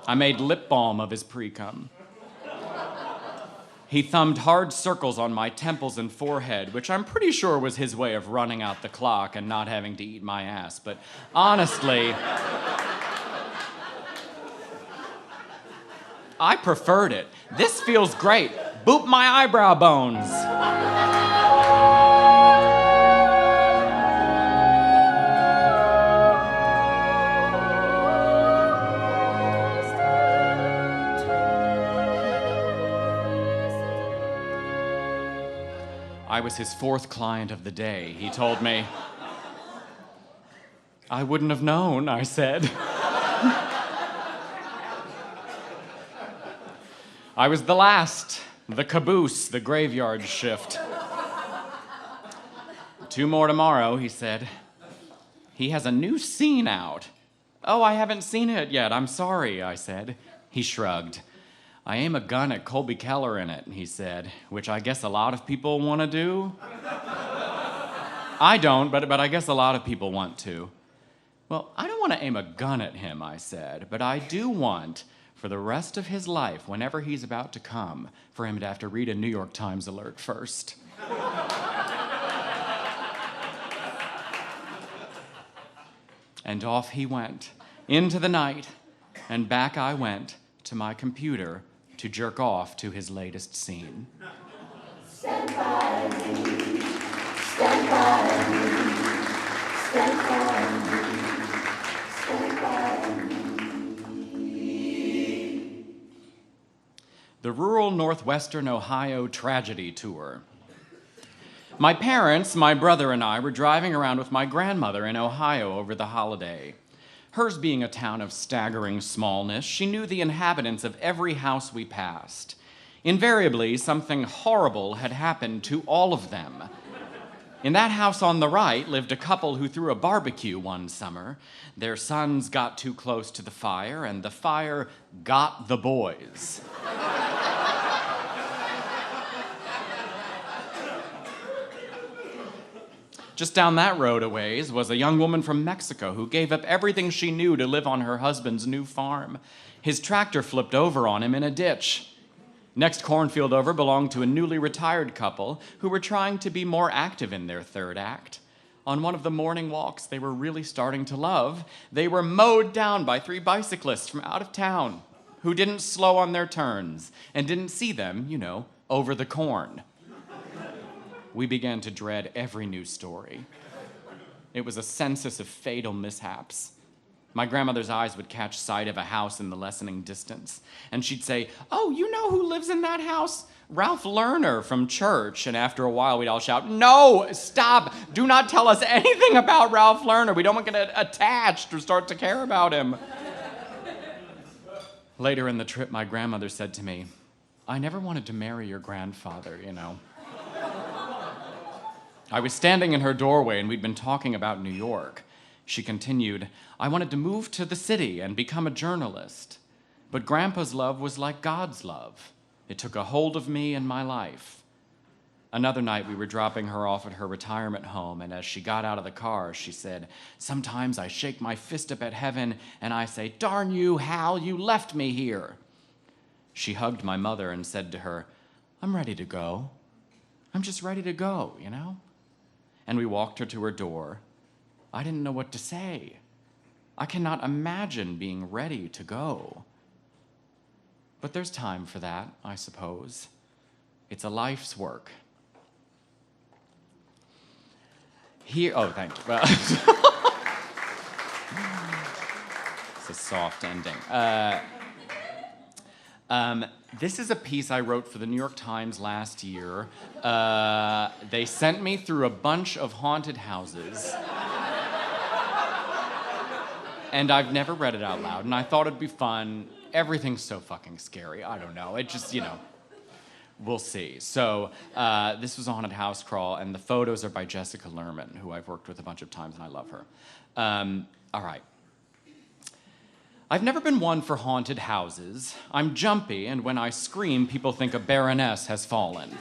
I made lip balm of his pre-cum. He thumbed hard circles on my temples and forehead, which I'm pretty sure was his way of running out the clock and not having to eat my ass. But honestly, I preferred it. This feels great. Boop my eyebrow bones. I was his fourth client of the day, he told me. I wouldn't have known, I said. I was the last, the caboose, the graveyard shift. 2 more tomorrow, he said. He has a new scene out. Oh, I haven't seen it yet, I'm sorry, I said. He shrugged. I aim a gun at Colby Keller in it, he said, which I guess a lot of people want to do. I don't, but I guess a lot of people want to. Well, I don't want to aim a gun at him, I said, but I do want, for the rest of his life, whenever he's about to come, for him to have to read a New York Times alert first. And off he went, into the night, and back I went to my computer to jerk off to his latest scene. Stand by me, stand by me, stand by me, stand by me. The Rural Northwestern Ohio Tragedy Tour. My parents, my brother, and I were driving around with my grandmother in Ohio over the holiday. Hers being a town of staggering smallness, she knew the inhabitants of every house we passed. Invariably, something horrible had happened to all of them. In that house on the right lived a couple who threw a barbecue one summer. Their sons got too close to the fire, and the fire got the boys. Just down that road a ways was a young woman from Mexico who gave up everything she knew to live on her husband's new farm. His tractor flipped over on him in a ditch. Next cornfield over belonged to a newly retired couple who were trying to be more active in their third act. On one of the morning walks they were really starting to love, they were mowed down by 3 bicyclists from out of town who didn't slow on their turns and didn't see them, over the corn. We began to dread every news story. It was a census of fatal mishaps. My grandmother's eyes would catch sight of a house in the lessening distance, and she'd say, "Oh, you know who lives in that house? Ralph Lerner from church." And after a while, we'd all shout, "No, stop! Do not tell us anything about Ralph Lerner. We don't want to get attached or start to care about him." Later in the trip, my grandmother said to me, "I never wanted to marry your grandfather, I was standing in her doorway and we'd been talking about New York. She continued, I wanted to move to the city and become a journalist. But Grandpa's love was like God's love. It took a hold of me and my life. Another night, we were dropping her off at her retirement home, and as she got out of the car, she said, sometimes I shake my fist up at heaven, and I say, darn you, Hal, you left me here. She hugged my mother and said to her, I'm ready to go. I'm just ready to go, you know? And we walked her to her door. I didn't know what to say. I cannot imagine being ready to go. But there's time for that, I suppose. It's a life's work. Here, oh, thank you. Well, it's a soft ending. This is a piece I wrote for the New York Times last year. They sent me through a bunch of haunted houses. And I've never read it out loud, and I thought it'd be fun. Everything's so fucking scary. I don't know. It just, we'll see. So this was a haunted house crawl, and the photos are by Jessica Lerman, who I've worked with a bunch of times, and I love her. All right. I've never been one for haunted houses. I'm jumpy, and when I scream, people think a baroness has fallen.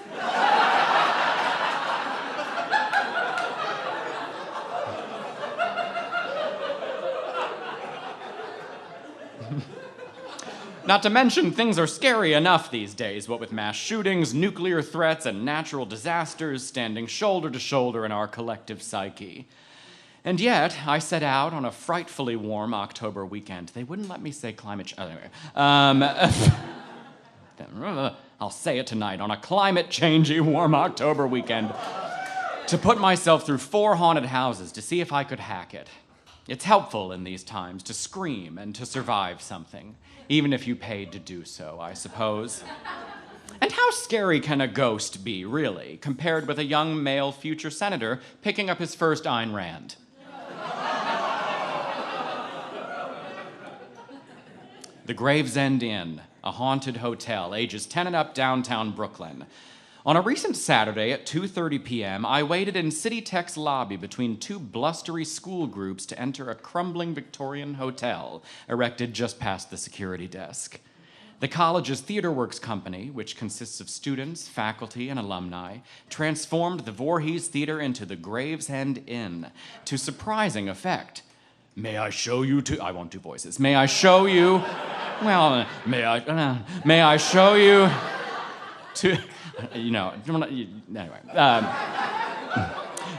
Not to mention, things are scary enough these days, what with mass shootings, nuclear threats, and natural disasters standing shoulder to shoulder in our collective psyche. And yet, I set out on a frightfully warm October weekend. They wouldn't let me say climate change. Anyway, I'll say it tonight, on a climate-changey warm October weekend, to put myself through 4 haunted houses to see if I could hack it. It's helpful in these times to scream and to survive something, even if you paid to do so, I suppose. And how scary can a ghost be, really, compared with a young male future senator picking up his first Ayn Rand? The Gravesend Inn, a haunted hotel, ages 10 and up, downtown Brooklyn. On a recent Saturday at 2:30 p.m., I waited in City Tech's lobby between 2 blustery school groups to enter a crumbling Victorian hotel erected just past the security desk. The college's TheaterWorks company, which consists of students, faculty, and alumni, transformed the Voorhees Theater into the Gravesend Inn to surprising effect. May I show you to... I won't do voices. May I show you... Well, may I show you to... anyway.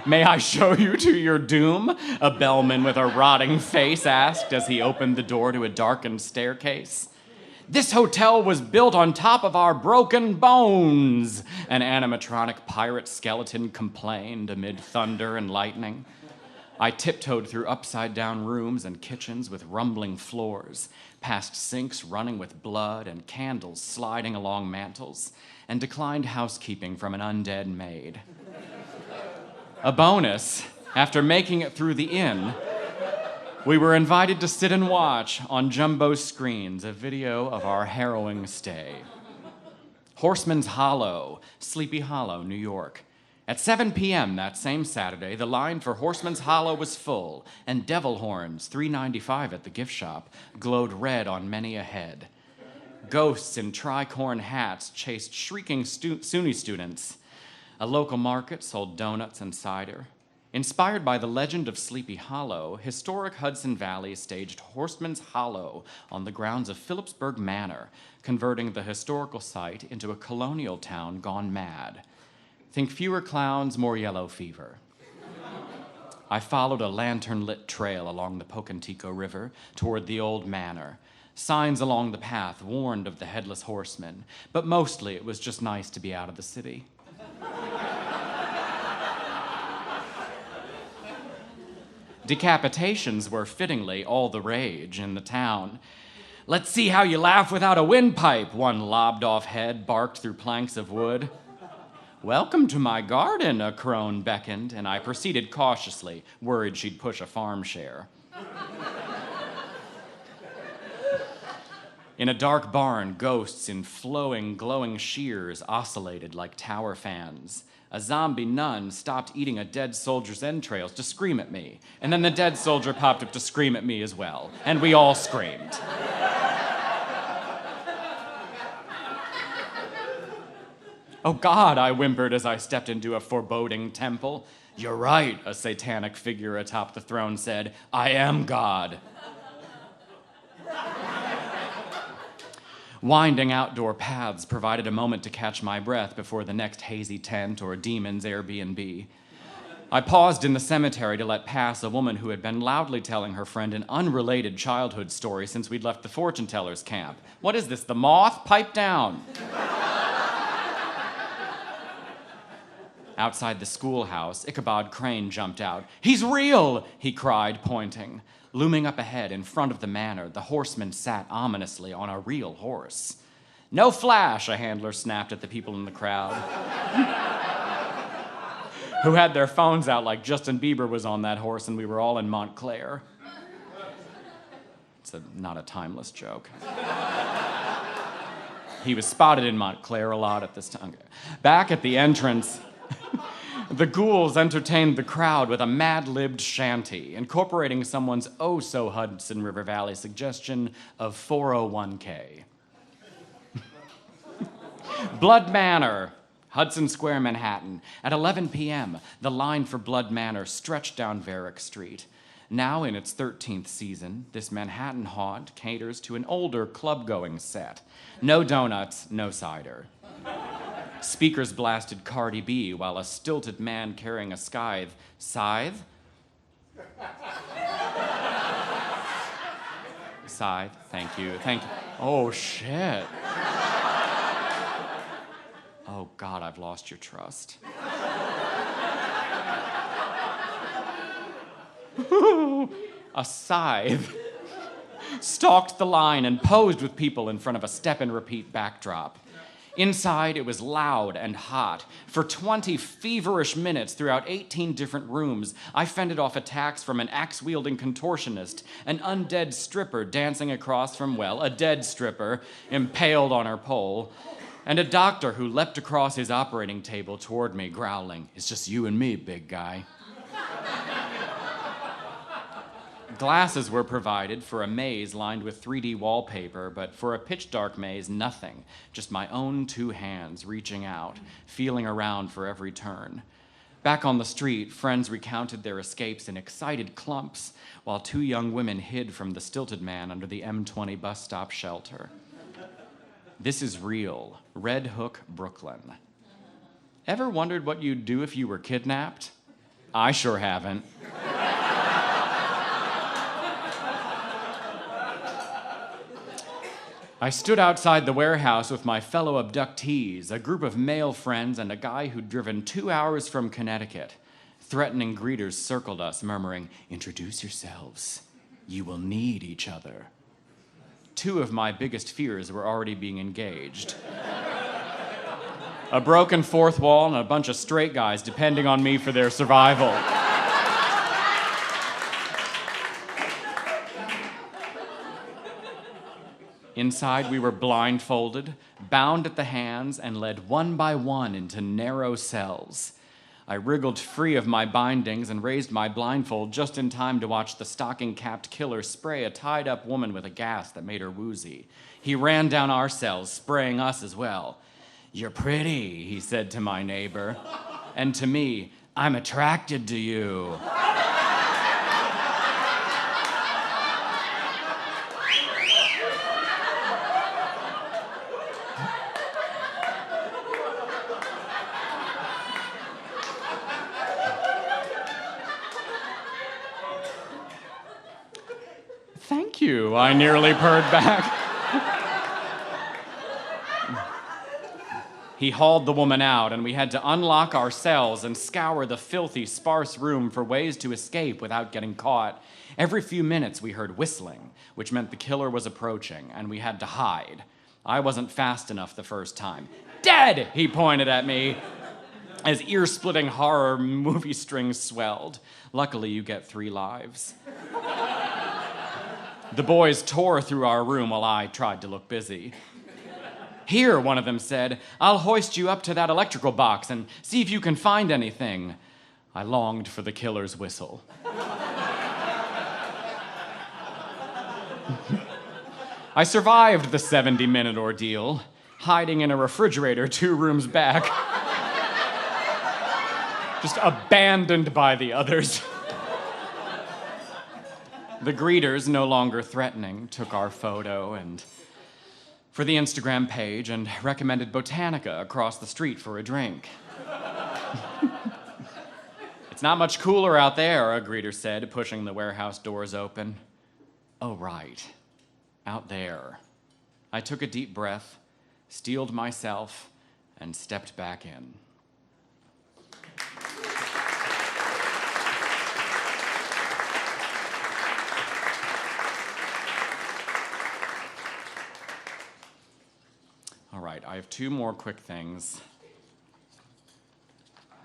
May I show you to your doom? A bellman with a rotting face asked as he opened the door to a darkened staircase. This hotel was built on top of our broken bones, an animatronic pirate skeleton complained amid thunder and lightning. I tiptoed through upside-down rooms and kitchens with rumbling floors, past sinks running with blood and candles sliding along mantels, and declined housekeeping from an undead maid. A bonus, after making it through the inn, we were invited to sit and watch on jumbo screens a video of our harrowing stay. Horseman's Hollow, Sleepy Hollow, New York. At 7 p.m. that same Saturday, the line for Horseman's Hollow was full, and devil horns, $3.95 at the gift shop, glowed red on many a head. Ghosts in tricorn hats chased shrieking SUNY students. A local market sold donuts and cider. Inspired by the legend of Sleepy Hollow, historic Hudson Valley staged Horseman's Hollow on the grounds of Phillipsburg Manor, converting the historical site into a colonial town gone mad. Think fewer clowns, more yellow fever. I followed a lantern-lit trail along the Pocantico River toward the old manor. Signs along the path warned of the headless horseman, but mostly it was just nice to be out of the city. Decapitations were fittingly all the rage in the town. Let's see how you laugh without a windpipe, one lobbed-off head barked through planks of wood. Welcome to my garden, a crone beckoned, and I proceeded cautiously, worried she'd push a farm share. In a dark barn, ghosts in flowing, glowing shears oscillated like tower fans. A zombie nun stopped eating a dead soldier's entrails to scream at me, and then the dead soldier popped up to scream at me as well, and we all screamed. Oh God, I whimpered as I stepped into a foreboding temple. You're right, a satanic figure atop the throne said. I am God. Winding outdoor paths provided a moment to catch my breath before the next hazy tent or demon's Airbnb. I paused in the cemetery to let pass a woman who had been loudly telling her friend an unrelated childhood story since we'd left the fortune teller's camp. What is this, the moth? Pipe down. Outside the schoolhouse, Ichabod Crane jumped out. He's real, he cried, pointing. Looming up ahead in front of the manor, the horseman sat ominously on a real horse. No flash, a handler snapped at the people in the crowd, who had their phones out like Justin Bieber was on that horse and we were all in Montclair. It's not a timeless joke. He was spotted in Montclair a lot at this time. Back at the entrance, the ghouls entertained the crowd with a mad-libbed shanty, incorporating someone's oh-so-Hudson River Valley suggestion of 401k. Blood Manor, Hudson Square, Manhattan. At 11 p.m., the line for Blood Manor stretched down Varick Street. Now in its 13th season, this Manhattan haunt caters to an older club-going set. No donuts, no cider. Speakers blasted Cardi B while a stilted man carrying a scythe. Scythe? Scythe, thank you. Oh, shit. Oh, God, I've lost your trust. A scythe stalked the line and posed with people in front of a step-and-repeat backdrop. Inside, it was loud and hot. For 20 feverish minutes throughout 18 different rooms, I fended off attacks from an axe-wielding contortionist, an undead stripper dancing across from, well, a dead stripper impaled on her pole, and a doctor who leapt across his operating table toward me, growling, "It's just you and me, big guy." Glasses were provided for a maze lined with 3D wallpaper, but for a pitch-dark maze, nothing. Just my own two hands reaching out, feeling around for every turn. Back on the street, friends recounted their escapes in excited clumps, while two young women hid from the stilted man under the M20 bus stop shelter. This is real. Red Hook, Brooklyn. Ever wondered what you'd do if you were kidnapped? I sure haven't. I stood outside the warehouse with my fellow abductees, a group of male friends and a guy who'd driven 2 hours from Connecticut. Threatening greeters circled us, murmuring, "Introduce yourselves. You will need each other." Two of my biggest fears were already being engaged. A broken fourth wall and a bunch of straight guys depending on me for their survival. Inside, we were blindfolded, bound at the hands, and led one by one into narrow cells. I wriggled free of my bindings and raised my blindfold just in time to watch the stocking-capped killer spray a tied-up woman with a gas that made her woozy. He ran down our cells, spraying us as well. "You're pretty," he said to my neighbor. And to me, "I'm attracted to you." "Thank you," I nearly purred back. He hauled the woman out, and we had to unlock our cells and scour the filthy, sparse room for ways to escape without getting caught. Every few minutes, we heard whistling, which meant the killer was approaching, and we had to hide. I wasn't fast enough the first time. "Dead!" he pointed at me, as ear-splitting horror movie strings swelled. Luckily, you get 3 lives. The boys tore through our room while I tried to look busy. Here, one of them said, I'll hoist you up to that electrical box and see if you can find anything. I longed for the killer's whistle. I survived the 70-minute ordeal, hiding in a refrigerator 2 rooms back, just abandoned by the others. The greeters, no longer threatening, took our photo and for the Instagram page and recommended Botanica across the street for a drink. It's not much cooler out there, a greeter said, pushing the warehouse doors open. Oh, right. Out there. I took a deep breath, steeled myself, and stepped back in. All right, I have 2 more quick things,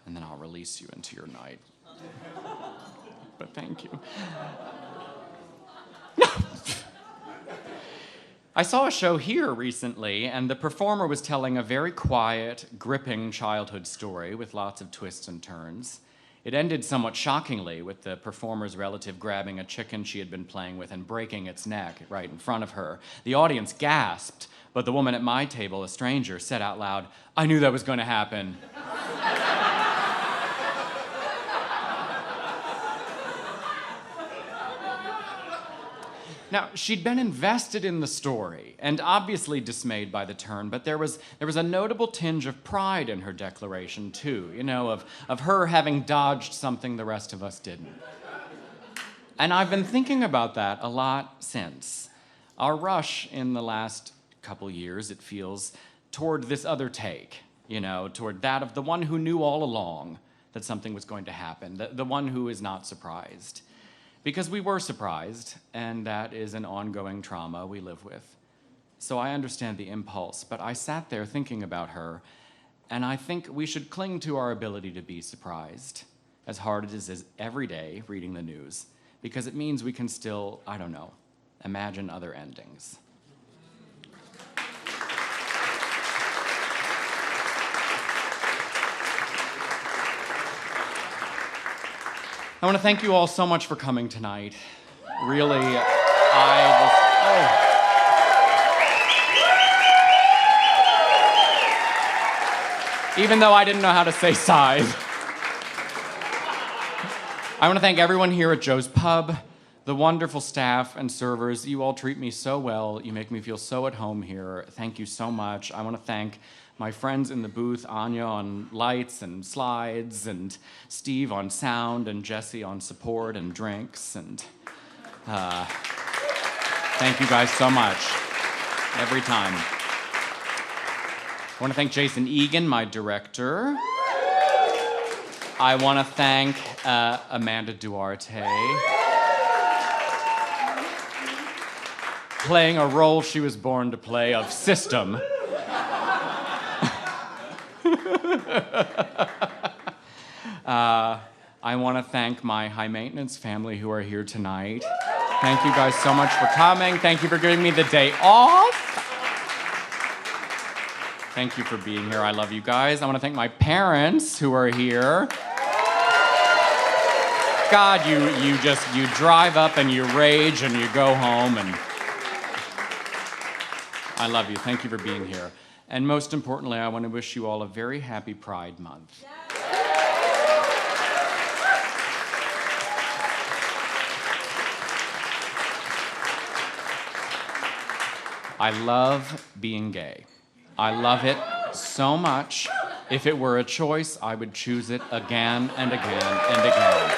and then I'll release you into your night. But thank you. I saw a show here recently, and the performer was telling a very quiet, gripping childhood story with lots of twists and turns. It ended somewhat shockingly with the performer's relative grabbing a chicken she had been playing with and breaking its neck right in front of her. The audience gasped, but the woman at my table, a stranger, said out loud, I knew that was going to happen. Now, she'd been invested in the story and obviously dismayed by the turn, but there was a notable tinge of pride in her declaration, too, of her having dodged something the rest of us didn't. And I've been thinking about that a lot since. Our rush in the last couple years, it feels, toward this other take, toward that of the one who knew all along that something was going to happen, the one who is not surprised. Because we were surprised, and that is an ongoing trauma we live with. So I understand the impulse, but I sat there thinking about her, and I think we should cling to our ability to be surprised, as hard as it is every day reading the news, because it means we can still, imagine other endings. I want to thank you all so much for coming tonight. Really, Even though I didn't know how to say side. I want to thank everyone here at Joe's Pub, the wonderful staff and servers. You all treat me so well. You make me feel so at home here. Thank you so much. I want to thank my friends in the booth, Anya on lights and slides, and Steve on sound, and Jesse on support and drinks. And thank you guys so much, every time. I want to thank Jason Egan, my director. I want to thank Amanda Duarte, playing a role she was born to play of System. I want to thank my high-maintenance family who are here tonight. Thank you guys so much for coming. Thank you for giving me the day off. Thank you for being here. I love you guys. I want to thank my parents who are here. God, you drive up and you rage and you go home, and I love you. Thank you for being here. And most importantly, I want to wish you all a very happy Pride Month. I love being gay. I love it so much. If it were a choice, I would choose it again and again and again.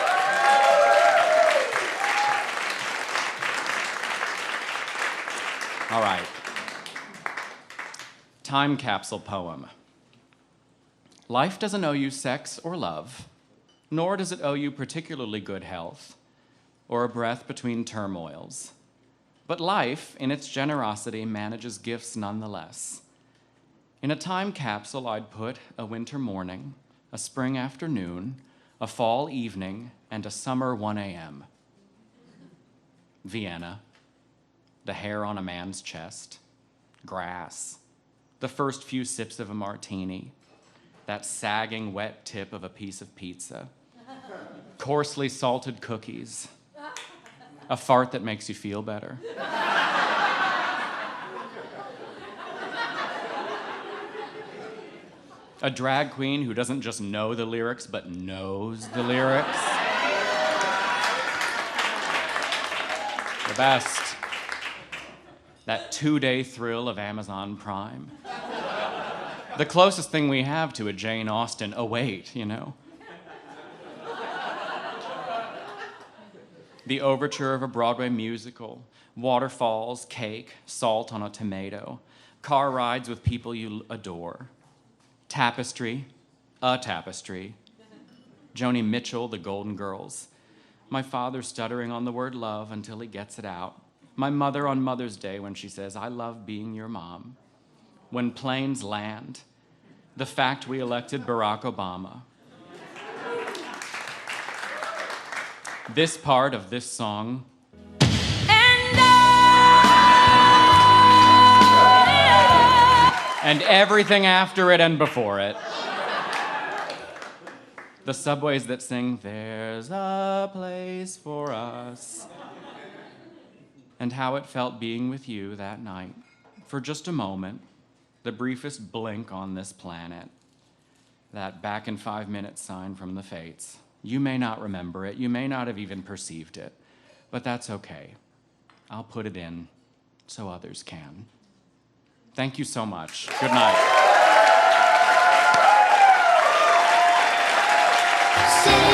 All right. Time capsule poem. Life doesn't owe you sex or love, nor does it owe you particularly good health or a breath between turmoils. But life, in its generosity, manages gifts nonetheless. In a time capsule, I'd put a winter morning, a spring afternoon, a fall evening, and a summer 1 a.m. Vienna, the hair on a man's chest, grass, the first few sips of a martini, that sagging wet tip of a piece of pizza, coarsely salted cookies, a fart that makes you feel better. A drag queen who doesn't just know the lyrics, but knows the lyrics. The best. That 2-day thrill of Amazon Prime. The closest thing we have to a Jane Austen, oh wait, you know. The overture of a Broadway musical, waterfalls, cake, salt on a tomato, car rides with people you adore, tapestry, a tapestry, Joni Mitchell, the Golden Girls, my father stuttering on the word love until he gets it out, my mother on Mother's Day when she says, I love being your mom, when planes land, the fact we elected Barack Obama. This part of this song, and everything after it and before it. The subways that sing, there's a place for us. And how it felt being with you that night, for just a moment, the briefest blink on this planet. That back in 5 minutes sign from the fates. You may not remember it, you may not have even perceived it, but that's okay. I'll put it in so others can. Thank you so much. Good night. Say